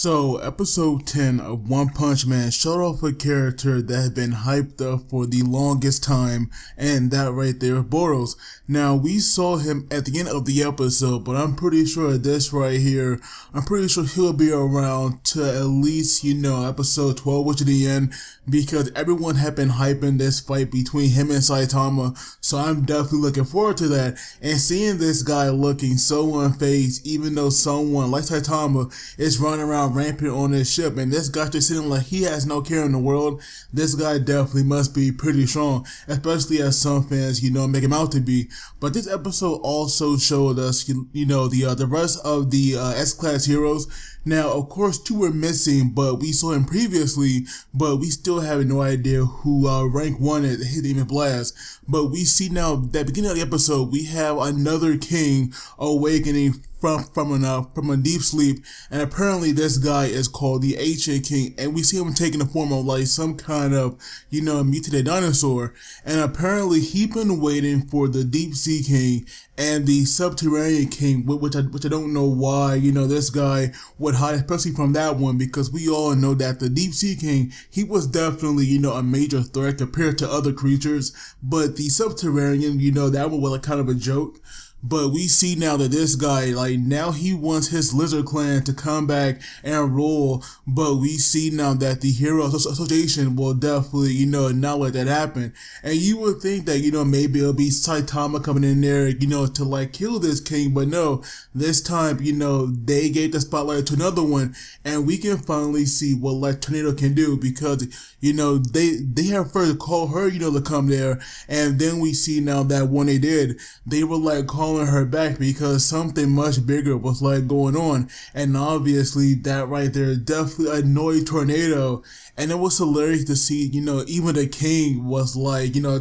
So, episode 10 of One Punch Man showed off a character that had been hyped up for the longest time, and that right there, Boros. Now, we saw him at the end of the episode, but I'm pretty sure this right here, I'm pretty sure he'll be around to at least, episode 12, which is the end, because everyone had been hyping this fight between him and Saitama, so I'm definitely looking forward to that, and seeing this guy looking so unfazed, even though someone like Saitama is running around rampant on his ship, and this guy just sitting like he has no care in the world. This guy definitely must be pretty strong, especially as some fans, make him out to be. But this episode also showed us, the rest of the S-Class heroes. Now, of course, two were missing, but we saw him previously, but we still have no idea who rank 1 is. His name is Blast. But we see now, that beginning of the episode, we have another king awakening from a deep sleep, and apparently this guy is called the Ancient King, and we see him taking the form of like some kind of, mutated dinosaur, and apparently he's been waiting for the Deep Sea King and the Subterranean King, which I don't know why, this guy would hide, especially from that one, because we all know that the Deep Sea King, he was definitely, a major threat compared to other creatures, but the Subterranean, that one was like kind of a joke. But we see now that this guy, now he wants his lizard clan to come back and rule, but we see now that the Hero Association will definitely, not let that happen. And you would think that, maybe it'll be Saitama coming in there, to kill this king, but no, this time, they gave the spotlight to another one, and we can finally see what, Tornado can do, because, they have first called her, to come there, and then we see now that when they did, they were calling her back because something much bigger was going on, and obviously that right there definitely annoyed Tornado, and it was hilarious to see, even the king was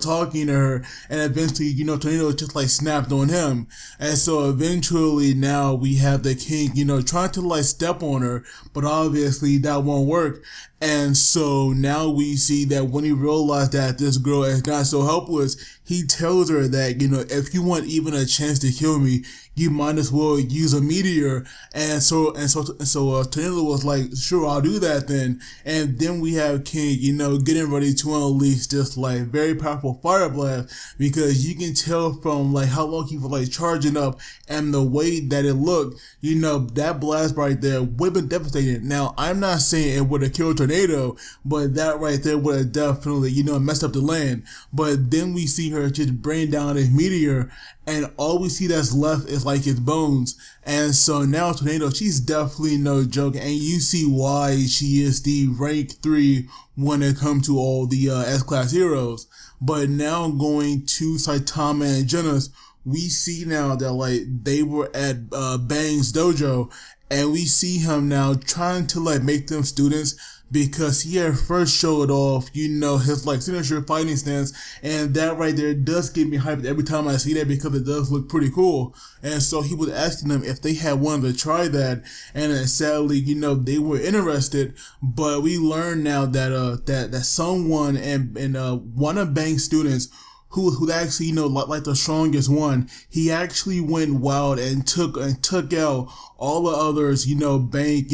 talking to her, and eventually, Tornado just snapped on him, and so eventually now we have the king, trying to step on her, but obviously that won't work. And so now we see that when he realized that this girl is not so helpless, he tells her that, if you want even a chance to kill me, you might as well use a meteor. And so Tornado was like, sure, I'll do that then. And then we have King, getting ready to unleash this very powerful fire blast, because you can tell from how long he was charging up and the way that it looked, that blast right there would have been devastating. Now, I'm not saying it would have killed Tornado, but that right there would have definitely, messed up the land. But then we see her just bring down this meteor, and all we see that's left is his bones. And so now Tornado, she's definitely no joke, and you see why she is the rank 3 when it comes to all the S-Class heroes. But now going to Saitama and Genos, we see now that they were at Bang's dojo, and we see him now trying to make them students, because he had first showed off, his signature fighting stance, and that right there does get me hyped every time I see that, because it does look pretty cool. And so he was asking them if they had wanted to try that, and sadly, they were interested, but we learned now that that someone and one of Bang's students who actually, the strongest one, he actually went wild and took out all the others, Bang,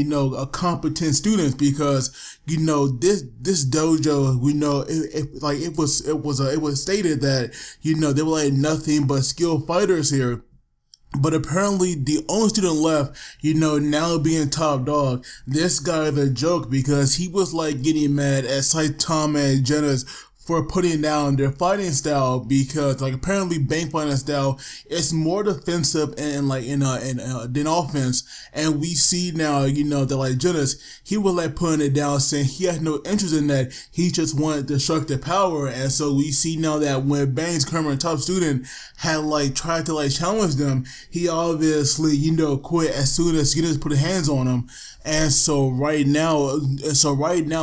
competent students, because, this dojo, it was stated that, they were nothing but skilled fighters here. But apparently the only student left, now being top dog, this guy is a joke, because he was getting mad at Saitama and Genos for putting down their fighting style, because apparently Bang fighting style is more defensive and than offense. And we see now, that Genos, he was putting it down, saying he had no interest in that, he just wanted destructive power. And so we see now that when Bang's current top student had tried to challenge them, he obviously quit as soon as Genos put hands on him. And so right now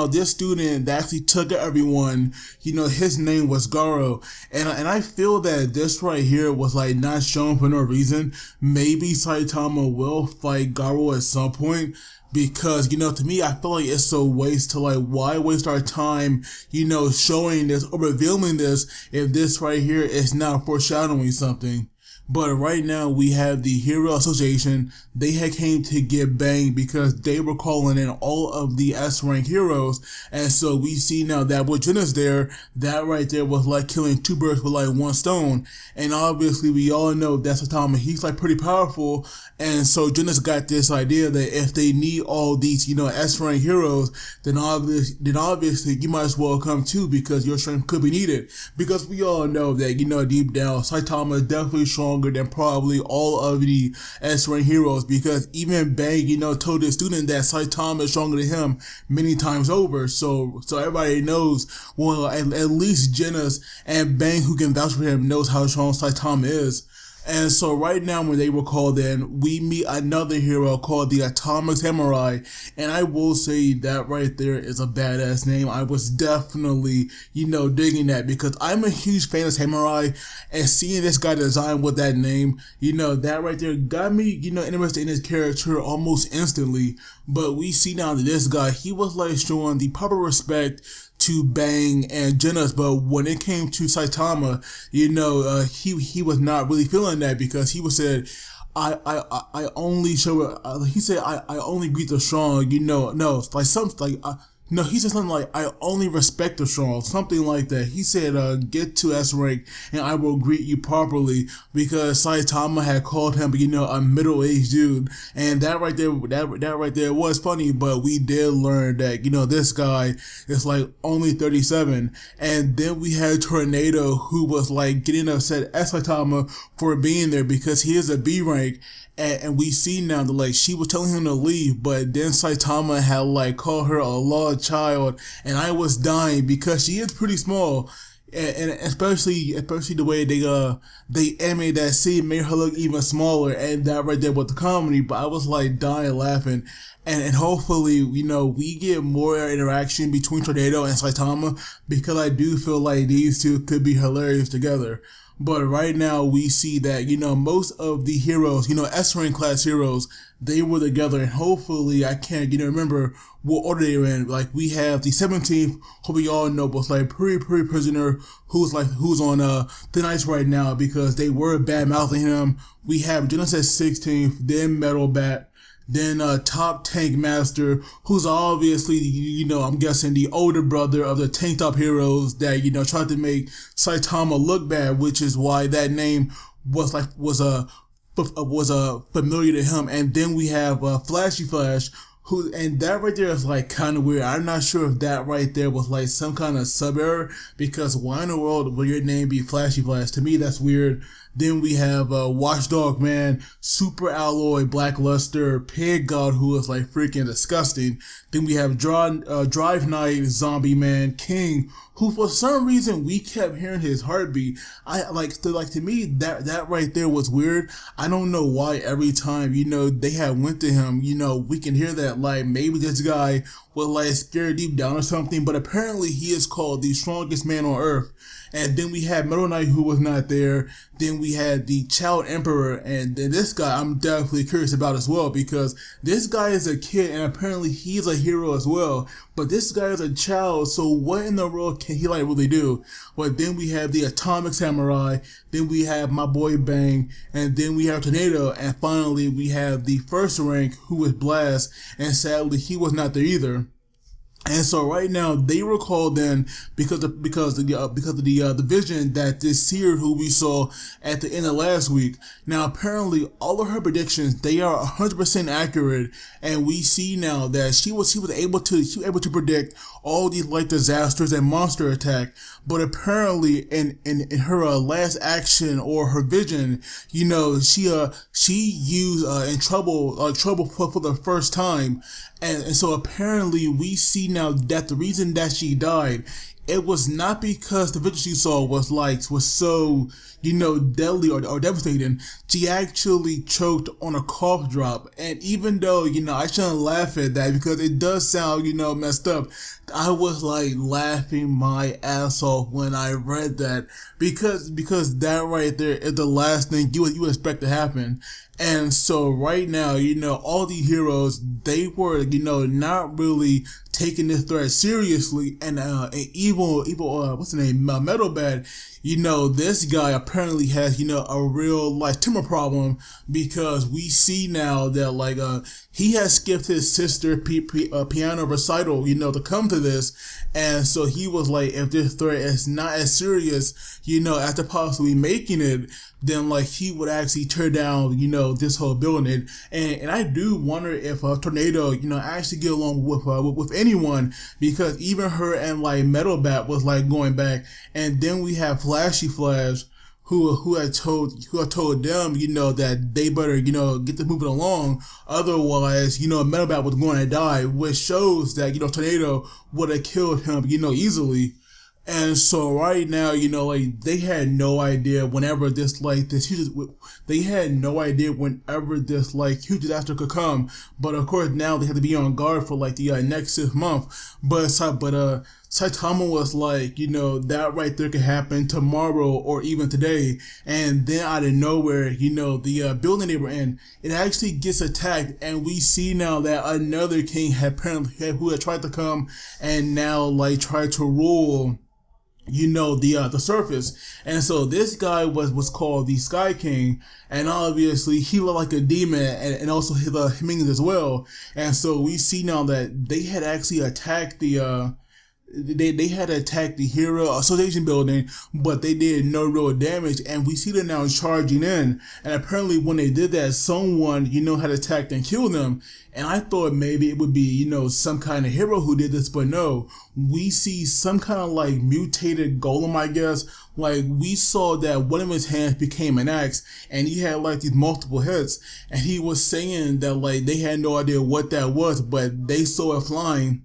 this student that actually took everyone, his name was Garo, and I feel that this right here was not shown for no reason. Maybe Saitama will fight Garo at some point, because, to me, I feel it's a waste to, why waste our time, showing this or revealing this if this right here is not foreshadowing something. But right now we have the Hero Association. They had came to get banged because they were calling in all of the S-rank heroes. And so we see now that with Genis there, that right there was like killing two birds with like one stone. And obviously we all know that Saitama, he's like pretty powerful. And so Genis got this idea that if they need all these, S-rank heroes, then obviously you might as well come too, because your strength could be needed. Because we all know that, deep down, Saitama is definitely stronger than probably all of the S-rank heroes, because even Bang, told his student that Saitama is stronger than him many times over. So everybody knows, well, at least Genis and Bang, who can vouch for him, knows how strong Saitama is. And so right now when they were called in, we meet another hero called the Atomic Samurai. And I will say that right there is a badass name. I was definitely, digging that, because I'm a huge fan of Samurai, and seeing this guy designed with that name, that right there got me, interested in his character almost instantly. But we see now that this guy, he was like showing the proper respect to Bang and Genis, but when it came to Saitama, he was not really feeling that, because he was said, I only show, he said, I only greet the strong, no, like something like, no, he said something like, I only respect the strong, something like that. He said, get to S rank and I will greet you properly, because Saitama had called him, a middle-aged dude. And that right there was funny, but we did learn that, this guy is like only 37. And then we had Tornado, who was like getting upset at Saitama for being there, because he is a B rank. And we see now that like she was telling him to leave, but then Saitama had like called her a lost child, and I was dying, because she is pretty small, and especially the way they animated that scene made her look even smaller, and that right there with the comedy. But I was like dying laughing. And hopefully, we get more interaction between Tornado and Saitama, because I do feel like these two could be hilarious together. But right now we see that, most of the heroes, S-rank class heroes, they were together, and hopefully, I can't, remember what order they were in. Like, we have the 17th, who we all know was like pretty prisoner, who's on thin ice right now, because they were bad mouthing him. We have Genis at 16th, then Metal Bat, then Top Tank Master, who's obviously, I'm guessing the older brother of the Tank Top heroes that, tried to make Saitama look bad, which is why that name was familiar to him. And then we have Flashy Flash, who, and that right there is like kind of weird. I'm not sure if that right there was like some kind of sub error, because why in the world would your name be Flashy Flash? To me, that's weird. Then we have Watchdog Man, Super Alloy, Blackluster, Pig God, who is like freaking disgusting. Then we have Drive Night, Zombie Man, King, who for some reason we kept hearing his heartbeat. To me that right there was weird. I don't know why every time they had went to him, we can hear that, like maybe this guy was like scared deep down or something. But apparently he is called the strongest man on earth. And then we had Metal Knight, who was not there. Then we had the Child Emperor, and then this guy I'm definitely curious about as well, because this guy is a kid and apparently he's a hero as well. But this guy is a child, so what in the world can he like really do? But then we have the Atomic Samurai, then we have my boy Bang, and then we have Tornado, and finally we have the first rank, who is Blast, and sadly he was not there either. And so right now they were called in because of the vision that this seer who we saw at the end of last week. Now apparently all of her predictions, they are 100% accurate, and we see now that she was able to predict all these like disasters and monster attack. But apparently in her last action or her vision, she used in trouble for the first time. And so apparently we see now that the reason that she died, it was not because the vision she saw was so, deadly or devastating. She actually choked on a cough drop. And even though, I shouldn't laugh at that, because it does sound, messed up, I was like laughing my ass off when I read that, because that right there is the last thing you would expect to happen. And so right now, all these heroes, they were, not really taking this threat seriously, and evil, what's the name, Metal Bad, this guy apparently has, a real, temper problem, because we see now that, he has skipped his sister piano recital, to come to this, and so he was like, if this threat is not as serious, after possibly making it, then, he would actually tear down, this whole building, and I do wonder if a tornado, actually get along with anyone, because even her and, Metal Bat was, going back, and then we have Flashy Flash, who had told them, that they better, get this moving along. Otherwise, Metal Bat was going to die, which shows that, Tornado would have killed him, easily. And so right now, they had no idea whenever they had no idea whenever this, huge disaster could come. But of course now they have to be on guard for, the next 6 months. But Saitama was like, that right there could happen tomorrow or even today. And then out of nowhere, the building they were in, it actually gets attacked. And we see now that another king who had tried to come and now, tried to rule, the surface. And so this guy was called the Sky King, and obviously he looked like a demon, and also his minions as well. And so we see now that they had actually attacked they had attacked the Hero Association building, but they did no real damage, and we see them now charging in, and apparently when they did that, someone, had attacked and killed them, and I thought maybe it would be, some kind of hero who did this, but no, we see some kind of, mutated golem, I guess. We saw that one of his hands became an axe, and he had, these multiple hits, and he was saying that, they had no idea what that was, but they saw it flying,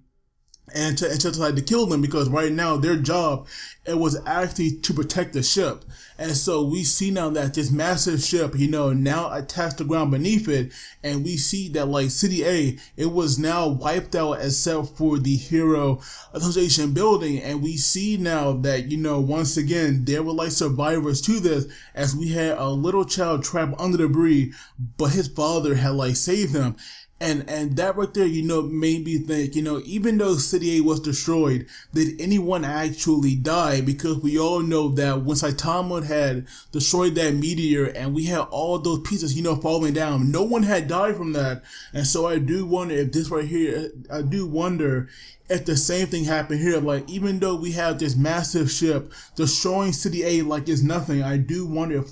and to kill them, because right now their job, it was actually to protect the ship. And so we see now that this massive ship, now attached to the ground beneath it, and we see that City A, it was now wiped out except for the Hero Association building, and we see now that, once again, there were survivors to this, as we had a little child trapped under the debris, but his father had saved him. And that right there, made me think, even though City A was destroyed, did anyone actually die? Because we all know that when Saitama had destroyed that meteor and we had all those pieces, falling down, no one had died from that. And so I do wonder if this right here, I do wonder if the same thing happened here. Even though we have this massive ship destroying City A like it's nothing, I do wonder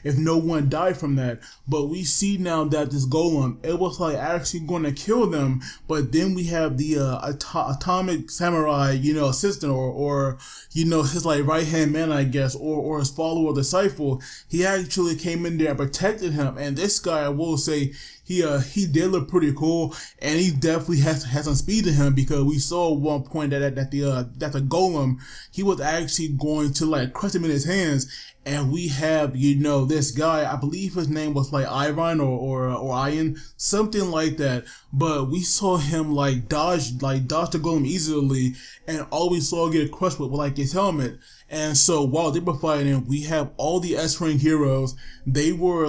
if no one died from that. But we see now that this golem, it was actually going to kill them, but then we have the atomic samurai, assistant, or his right hand man, I guess, or his follower, the disciple. He actually came in there and protected him, and this guy, I will say, he did look pretty cool, and he definitely has some speed to him, because we saw at one point that the golem, he was actually going to crush him in his hands. And we have, this guy, I believe his name was Iron or Iron, something like that. But we saw him dodge the golem easily, and all we saw get crushed with his helmet. And so while they were fighting, we have all the S-rank heroes. They were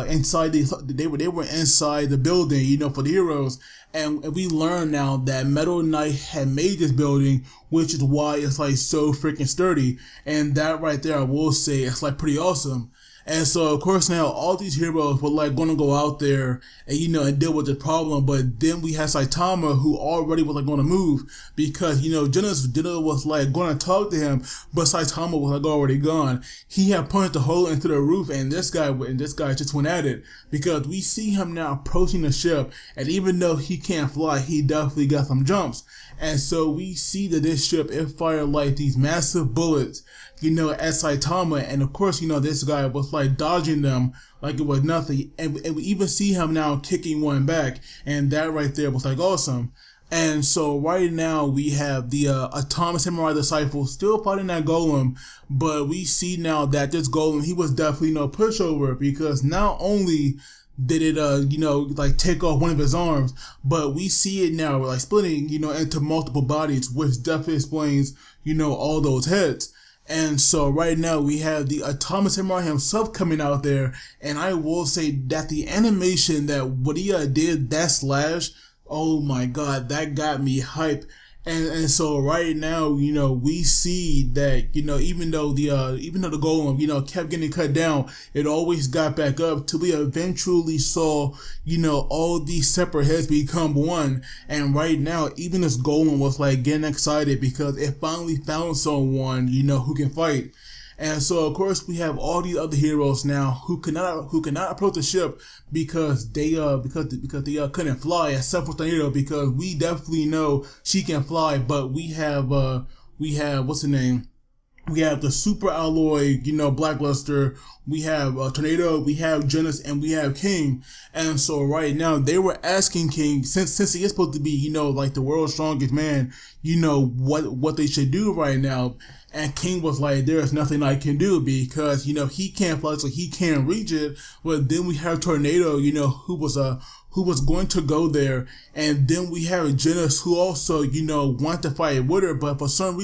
inside they were inside the building, for the heroes. And we learn now that Metal Knight had made this building, which is why it's so freaking sturdy. And that right there, I will say, it's pretty awesome. And so, of course, now all these heroes were going to go out there and, and deal with the problem. But then we had Saitama, who already was going to move, because, Jenna was going to talk to him, but Saitama was already gone. He had punched a hole into the roof, and this guy just went at it, because we see him now approaching the ship. And even though he can't fly, he definitely got some jumps. And so we see that this ship, it fired these massive bullets, at Saitama. And of course, this guy was dodging them like it was nothing. And we even see him now kicking one back. And that right there was awesome. And so right now we have the Atomic Samurai Disciple still fighting that golem, but we see now that this golem, he was definitely no pushover, because not only did it take off one of his arms, but we see it now splitting into multiple bodies, which definitely explains all those heads. And so right now we have the Atomic Samurai himself coming out there, and I will say that the animation that what he did, that slash, Oh my god, that got me hyped. And so right now, we see that, even though the golem, kept getting cut down, it always got back up till we eventually saw, all these separate heads become one. And right now, even this golem was like getting excited because it finally found someone, who can fight. And so, of course, we have all these other heroes now who cannot approach the ship because they couldn't fly, except for Tornado, because we definitely know she can fly. But we have what's the name? We have the super alloy, Blackluster. We have Tornado. We have Genesis, and we have King. And so right now they were asking King, since he is supposed to be, like the world's strongest man, what they should do right now. And King was like, there is nothing I can do because, he can't fly, so he can't reach it. But then we have Tornado, who was going to go there. And then we have Genesis, who also, want to fight with her, but for some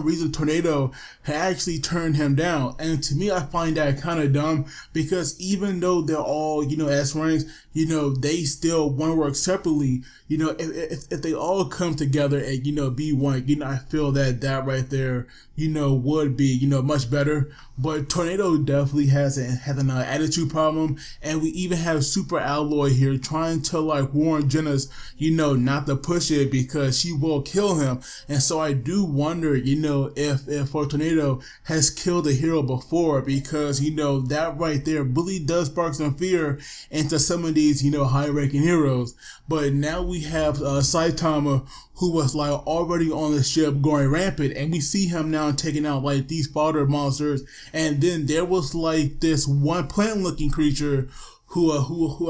reason, Tornado had actually turned him down. And to me, I find that kind of dumb because even though they're all, S ranks, they still want to work separately. If they all come together and, be one, I feel that right there, would be, much better. But Tornado definitely has an attitude problem. And we even have Super Alloy here trying to like warn Genesis, not to push it because she will kill him. And so I do wonder, if Tornado has killed a hero before because, that right there really does spark some fear into some of these, high-ranking heroes. But now we have Saitama, who was like already on the ship going rampant, and we see him now taking out like these fodder monsters. And then there was like this one plant-looking creature who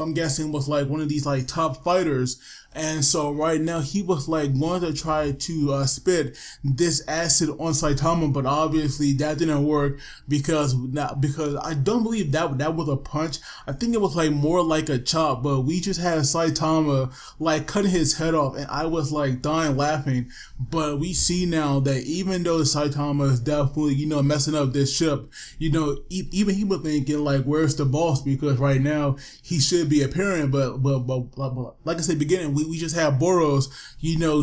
I'm guessing was like one of these like top fighters. And so right now he was like going to try to spit this acid on Saitama, but obviously that didn't work because I don't believe that was a punch. I think it was like more like a chop, but we just had Saitama like cutting his head off, and I was like dying laughing. But we see now that even though Saitama is definitely messing up this ship, even he was thinking like, where's the boss? Because right now he should be appearing, but like I said beginning, we just have Boros,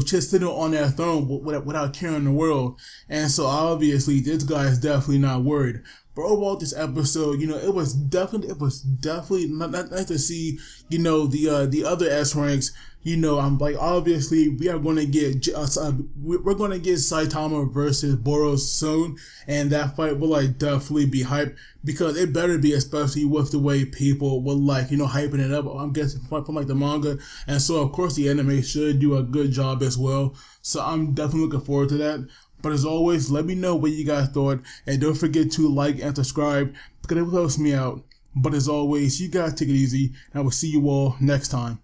just sitting on that throne without caring the world. And so obviously this guy is definitely not worried. But overall, this episode, it was definitely nice to see, the other S ranks. I'm like, obviously we are going to get we're going to get Saitama versus Boros soon, and that fight will like definitely be hyped because it better be, especially with the way people will like hyping it up. I'm guessing from like the manga, and so of course the anime should do a good job as well. So I'm definitely looking forward to that. But as always, let me know what you guys thought, and don't forget to like and subscribe because it helps me out. But as always, you guys take it easy, and I will see you all next time.